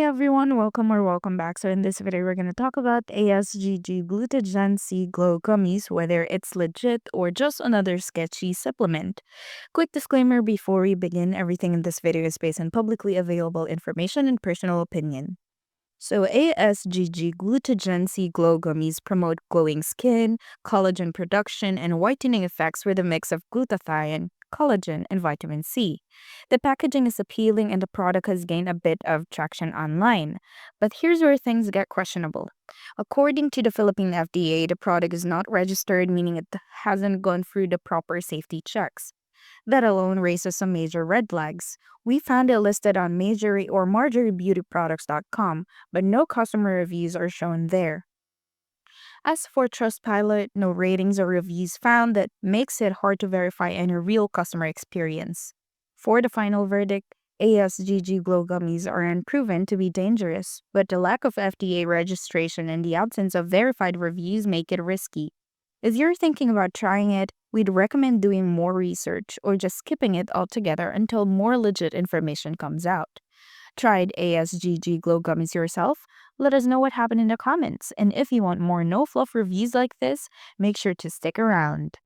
everyone, welcome back. So in this video, we're going to talk about ASGG GlutaGenC Glow Gummies, whether it's legit or just another sketchy supplement. Quick disclaimer before we begin, everything in this video is based on publicly available information and personal opinion. So ASGG GlutaGenC Glow Gummies promote glowing skin, collagen production, and whitening effects with a mix of glutathione, collagen, and vitamin C. The packaging is appealing and the product has gained a bit of traction online. But here's where things get questionable. According to the Philippine FDA, the product is not registered, meaning it hasn't gone through the proper safety checks. That alone raises some major red flags. We found it listed on MarjorieBeautyProducts.com, but no customer reviews are shown there. As for Trustpilot, no ratings or reviews found that makes it hard to verify any real customer experience. For the final verdict, ASGG Glow Gummies are unproven to be dangerous, but the lack of FDA registration and the absence of verified reviews make it risky. If you're thinking about trying it, we'd recommend doing more research or just skipping it altogether until more legit information comes out. Tried ASGG Glow Gummies yourself? Let us know what happened in the comments. And if you want more no-fluff reviews like this, make sure to stick around.